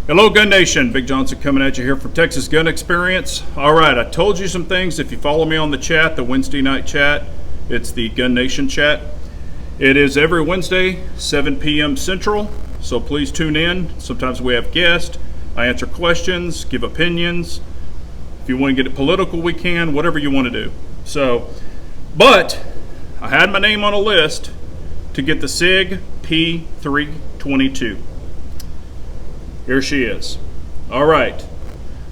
Hello Gun Nation, Big Johnson coming at you here from Texas Gun Experience. Alright, I told you some things. If you follow me on the chat, the Wednesday night chat, it's the Gun Nation chat. It is every Wednesday, 7 p.m. Central, so please tune in. Sometimes we have guests. I answer questions, give opinions. If you want to get it political, we can, whatever you want to do. But I had my name on a list to get the Sig P322. Here she is. All right.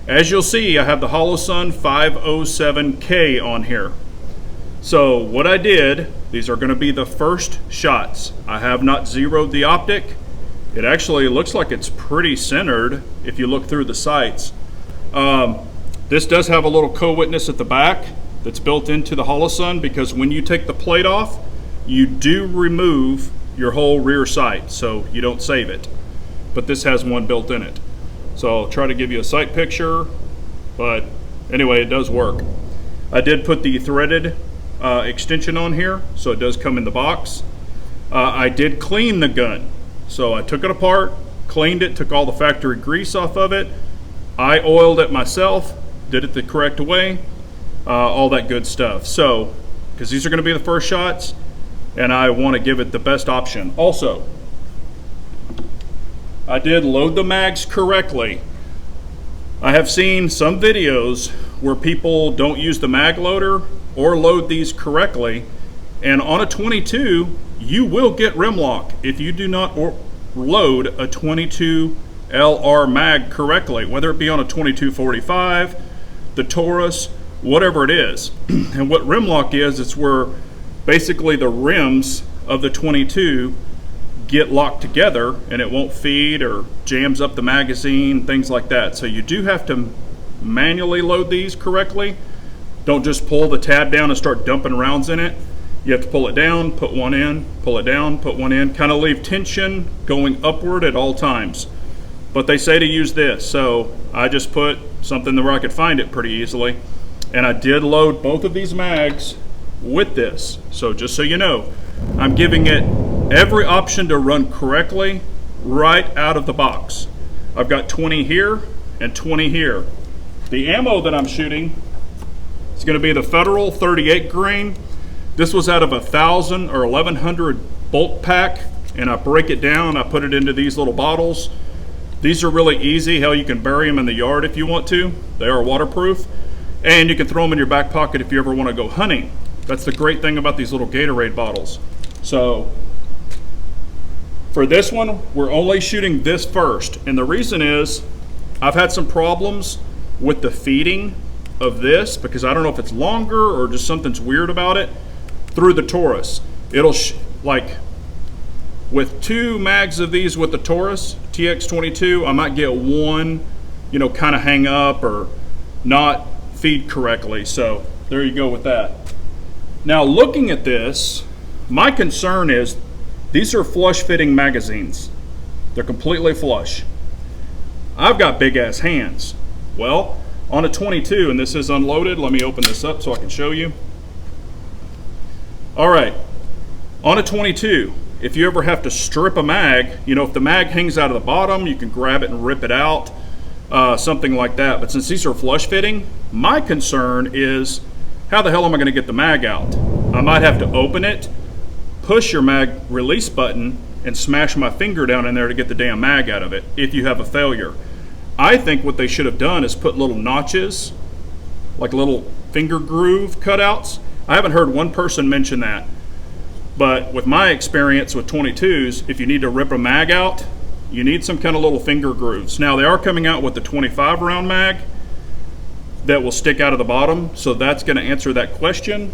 As you'll see, I have the Holosun 507K on here. So what I did, these are going to be the first shots. I have not zeroed the optic. It actually looks like it's pretty centered if you look through the sights. This does have a little co-witness at the back that's built into the Holosun, because when you take the plate off, you do remove your whole rear sight, so you don't save it. But this has one built in it. So I'll try to give you a sight picture, but anyway, it does work. I did put the threaded extension on here, so it does come in the box. I did clean the gun. So I took it apart, cleaned it, took all the factory grease off of it. I oiled it myself, did it the correct way, all that good stuff. So, because these are gonna be the first shots, and I wanna give it the best option. Also, I did load the mags correctly. I have seen some videos where people don't use the mag loader or load these correctly, and on a 22, you will get rim lock if you do not load a 22 LR mag correctly, whether it be on a 2245, the Taurus, whatever it is. And what rim lock is, it's where basically the rims of the 22 get locked together and it won't feed or jams up the magazine, things like that. So you do have to manually load these correctly. Don't just pull the tab down and start dumping rounds in it. You have to pull it down, put one in, pull it down, put one in, kind of leave tension going upward at all times. But they say to use this, so I just put something where I could find it pretty easily. And I did load both of these mags with this. So just so you know, I'm giving it every option to run correctly right out of the box. I've got 20 here and 20 here. The ammo that I'm shooting is going to be the Federal 38 grain. This was out of 1,000 or 1,100 bulk pack, and I break it down. I put it into these little bottles. These are really easy. Hell, you can bury them in the yard if you want to. They are waterproof, and you can throw them in your back pocket if you ever want to go hunting. That's the great thing about these little Gatorade bottles. So for this one, we're only shooting this first. And the reason is I've had some problems with the feeding of this, because I don't know if it's longer or just something's weird about it, through the Taurus. It'll, like with 2 mags of these with the Taurus TX22, I might get one, you know, kind of hang up or not feed correctly. So there you go with that. Now looking at this, my concern is these are flush fitting magazines. They're completely flush. I've got big ass hands. Well, on a 22, and this is unloaded, let me open this up so I can show you. All right, on a 22, if you ever have to strip a mag, you know, if the mag hangs out of the bottom, you can grab it and rip it out, something like that. But since these are flush fitting, my concern is how the hell am I gonna get the mag out? I might have to open it, push your mag release button, and smash my finger down in there to get the damn mag out of it if you have a failure. I think what they should have done is put little notches, like little finger groove cutouts. I haven't heard one person mention that, but with my experience with 22s, if you need to rip a mag out, you need some kind of little finger grooves. Now they are coming out with the 25 round mag that will stick out of the bottom, so that's going to answer that question.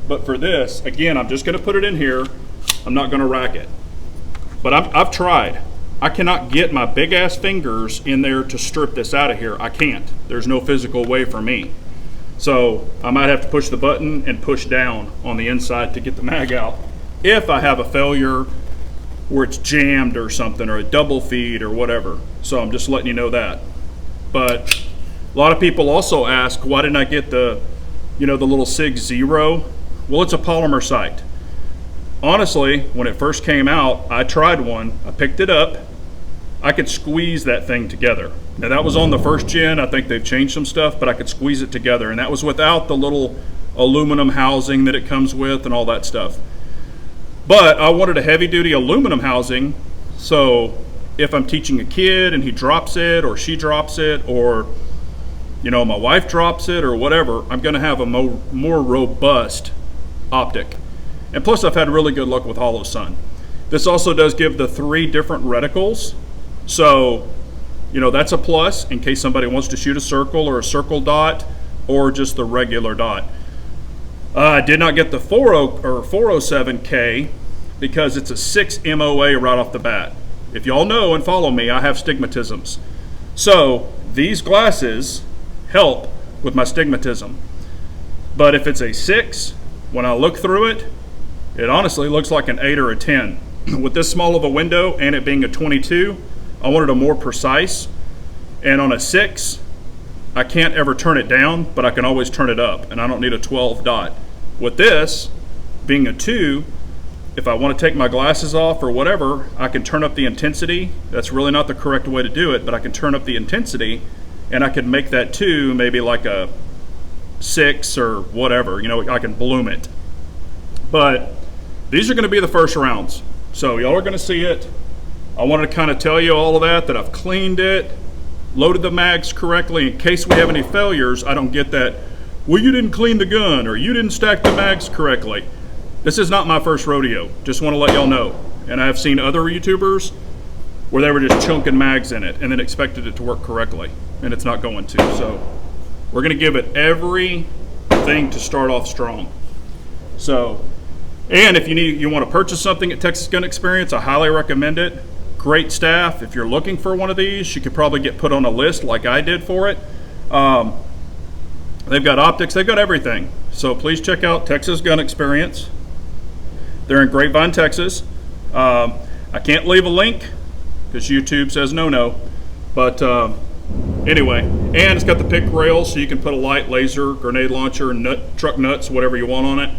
But for this, again, I'm just going to put it in here. I'm not going to rack it. But I've tried. I cannot get my big ass fingers in there to strip this out of here. I can't. There's no physical way for me. So I might have to push the button and push down on the inside to get the mag out if I have a failure where it's jammed or something, or a double feed or whatever. So I'm just letting you know that. But a lot of people also ask, why didn't I get the, you know, the little Sig Zero? Well, it's a polymer sight. Honestly, when it first came out, I tried one. I picked it up, I could squeeze that thing together. Now that was on the first gen. I think they've changed some stuff, but I could squeeze it together, and that was without the little aluminum housing that it comes with and all that stuff. But I wanted a heavy duty aluminum housing, so if I'm teaching a kid and he drops it or she drops it, or my wife drops it or whatever, I'm going to have a more robust optic. And plus I've had really good luck with hollow sun. This also does give the 3 different reticles, so that's a plus in case somebody wants to shoot a circle or a circle dot or just the regular dot. I did not get the 407K because it's a 6 MOA right off the bat. If y'all know and follow me, I have stigmatisms. So these glasses help with my stigmatism. But if it's a 6, when I look through it, it honestly looks like an 8 or a 10. With this small of a window and it being a 22, I wanted a more precise. And on a 6, I can't ever turn it down, but I can always turn it up, and I don't need a 12 dot. With this, being a 2, if I want to take my glasses off or whatever, I can turn up the intensity. That's really not the correct way to do it, but I can turn up the intensity, and I can make that 2 maybe like a 6 or whatever. I can bloom it. But these are going to be the first rounds, so y'all are going to see it. I wanted to kind of tell you all of that I've cleaned it, loaded the mags correctly in case we have any failures. I don't get that, well, you didn't clean the gun or you didn't stack the mags correctly. This is not my first rodeo, just want to let y'all know. And I've seen other YouTubers where they were just chunking mags in it and then expected it to work correctly, and it's not going to. So we're going to give it everything to start off strong. So, and if you want to purchase something at Texas Gun Experience, I highly recommend it. Great staff. If you're looking for one of these, you could probably get put on a list like I did for it. They've got optics, they've got everything. So please check out Texas Gun Experience. They're in Grapevine, Texas. I can't leave a link because YouTube says no. But anyway, and it's got the pick rail, so you can put a light, laser, grenade launcher, truck nuts, whatever you want on it.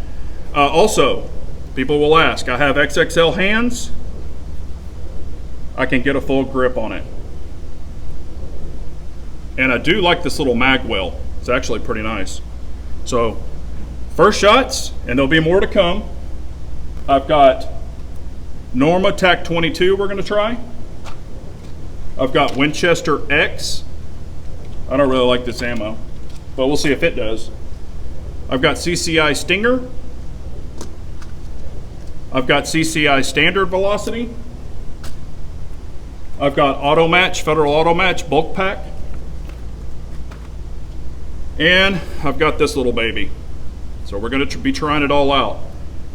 Also, people will ask, I have XXL hands. I can get a full grip on it. And I do like this little mag well. It's actually pretty nice. So, first shots, and there'll be more to come. I've got Norma TAC 22 we're going to try. I've got Winchester X. I don't really like this ammo, but we'll see if it does. I've got CCI Stinger. I've got CCI Standard Velocity. I've got Auto Match, Federal Auto Match bulk pack. And I've got this little baby. So we're going to be trying it all out.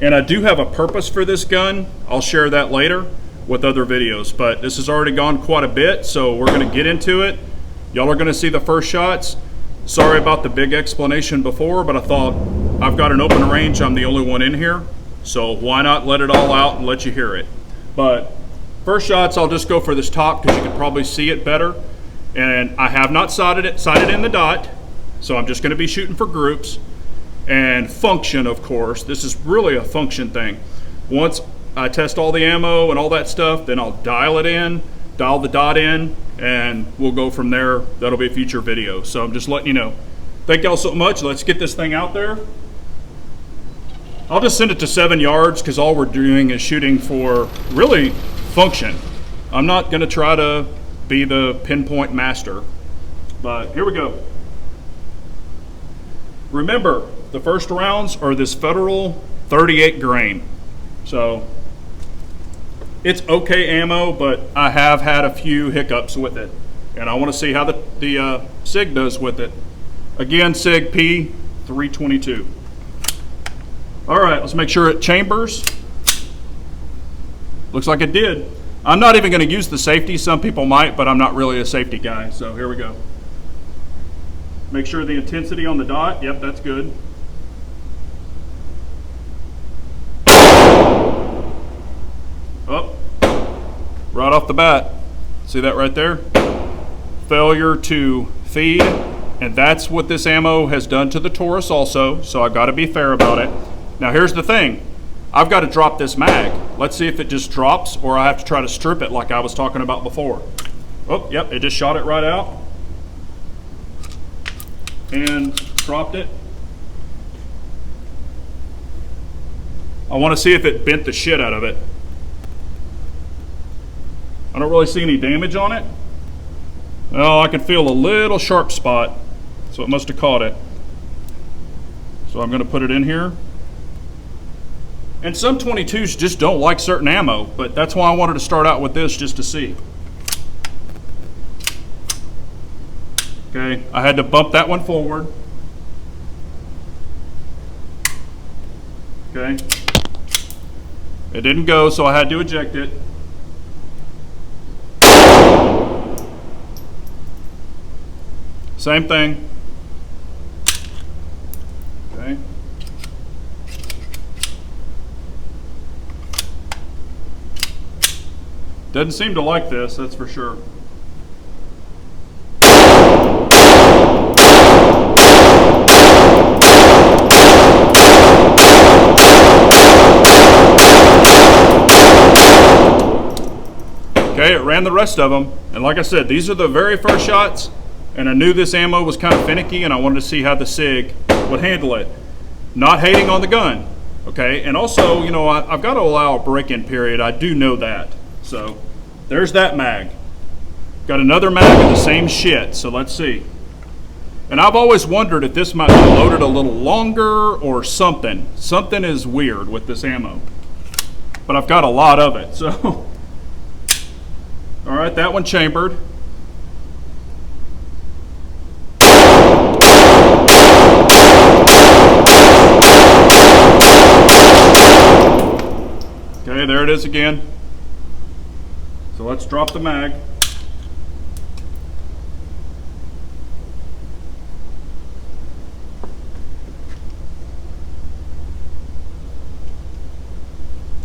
And I do have a purpose for this gun. I'll share that later with other videos, but this has already gone quite a bit, so we're going to get into it. Y'all are going to see the first shots. Sorry about the big explanation before, but I thought I've got an open range. I'm the only one in here, so why not let it all out and let you hear it. But first shots, I'll just go for this top because you can probably see it better. And I have not sighted in the dot, so I'm just going to be shooting for groups. And function, of course. This is really a function thing. Once I test all the ammo and all that stuff, then I'll dial the dot in, and we'll go from there. That'll be a future video. So I'm just letting you know. Thank y'all so much. Let's get this thing out there. I'll just send it to 7 yards because all we're doing is shooting for really function. I'm not going to try to be the pinpoint master, but here we go. Remember, the first rounds are this Federal 38 grain. So it's okay ammo, but I have had a few hiccups with it, and I want to see how the Sig does with it. Again, Sig P322. All right, let's make sure it chambers. Looks like it did. I'm not even going to use the safety. Some people might, but I'm not really a safety guy. So here we go. Make sure the intensity on the dot. Yep, that's good. Oh, right off the bat. See that right there? Failure to feed. And that's what this ammo has done to the Taurus also. So I've got to be fair about it. Now here's the thing. I've got to drop this mag. Let's see if it just drops or I have to try to strip it like I was talking about before. Oh, yep, it just shot it right out and dropped it. I want to see if it bent the shit out of it. I don't really see any damage on it. Oh, I can feel a little sharp spot, so it must have caught it. So I'm going to put it in here. And some 22s just don't like certain ammo, but that's why I wanted to start out with this just to see. Okay, I had to bump that one forward. Okay. It didn't go, so I had to eject it. Same thing. Okay. Doesn't seem to like this, that's for sure. Okay, it ran the rest of them, and like I said, these are the very first shots, and I knew this ammo was kind of finicky, and I wanted to see how the Sig would handle it. Not hating on the gun, okay? And also, you know, I've got to allow a break-in period. I do know that. So, there's that mag. Got another mag of the same shit, so let's see. And I've always wondered if this might be loaded a little longer or something. Something is weird with this ammo. But I've got a lot of it, so... All right, that one chambered. Okay, there it is again. So let's drop the mag.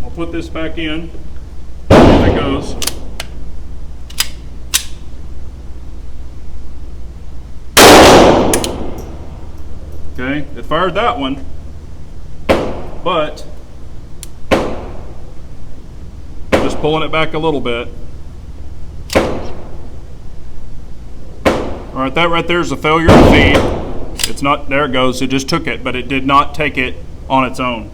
I'll put this back in, see if it goes. Okay, it fired that one, but just pulling it back a little bit. All right, that right there is a failure to feed. It's not, there it goes, it just took it, but it did not take it on its own.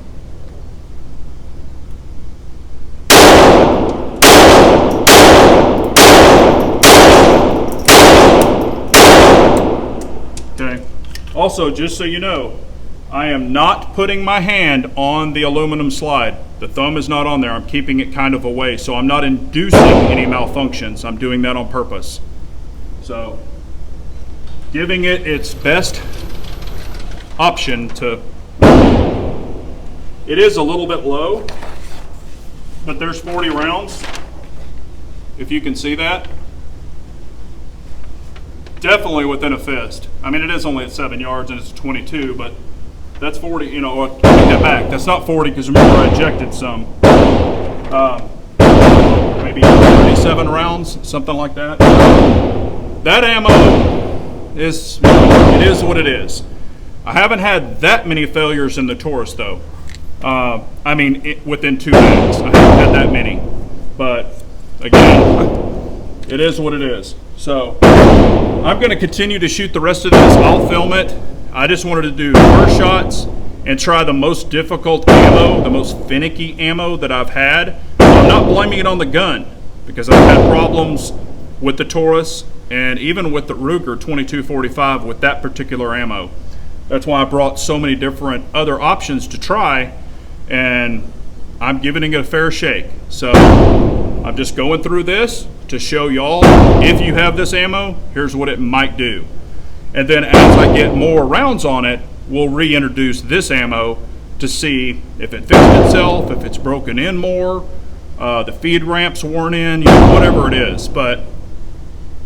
Okay. Also, just so you know, I am not putting my hand on the aluminum slide. The thumb is not on there. I'm keeping it kind of away, so I'm not inducing any malfunctions. I'm doing that on purpose. So, giving it its best option to... It is a little bit low, but there's 40 rounds, if you can see that. Definitely within a fist. I mean, it is only at 7 yards and it's 22, but that's 40, you know, take that back. That's not 40 because remember I ejected some. Maybe 37 rounds, something like that. That ammo is, it is what it is. I haven't had that many failures in the Taurus though. I mean, within 2 minutes. I haven't had that many. But again, it is what it is. So I'm going to continue to shoot the rest of this. I'll film it. I just wanted to do first shots and try the most difficult ammo, the most finicky ammo that I've had. I'm not blaming it on the gun because I've had problems with the Taurus and even with the Ruger 2245 with that particular ammo. That's why I brought so many different other options to try, and I'm giving it a fair shake. So I'm just going through this to show y'all, if you have this ammo, here's what it might do. And then as I get more rounds on it, we'll reintroduce this ammo to see if it fixed itself, if it's broken in more, the feed ramps worn in, you know, whatever it is. But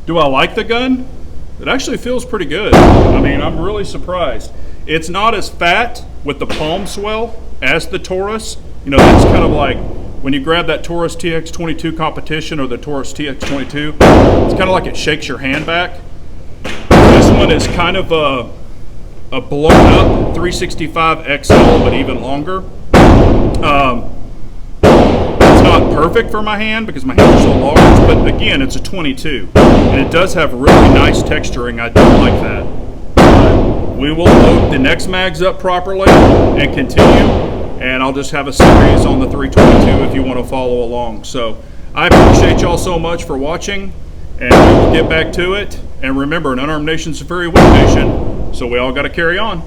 do I like the gun? It actually feels pretty good. I mean, I'm really surprised. It's not as fat with the palm swell as the Taurus. You know, that's kind of like when you grab that Taurus TX22 competition or the Taurus TX22, it's kind of like it shakes your hand back. This one is kind of a blown up 365 XL, but even longer. It's not perfect for my hand because my hands are so large, but again, it's a 22. And it does have really nice texturing. I do like that. We will load the next mags up properly and continue. And I'll just have a series on the 322 if you want to follow along. So I appreciate y'all so much for watching, and we will get back to it. And remember, an unarmed nation's a very weak nation, so we all got to carry on.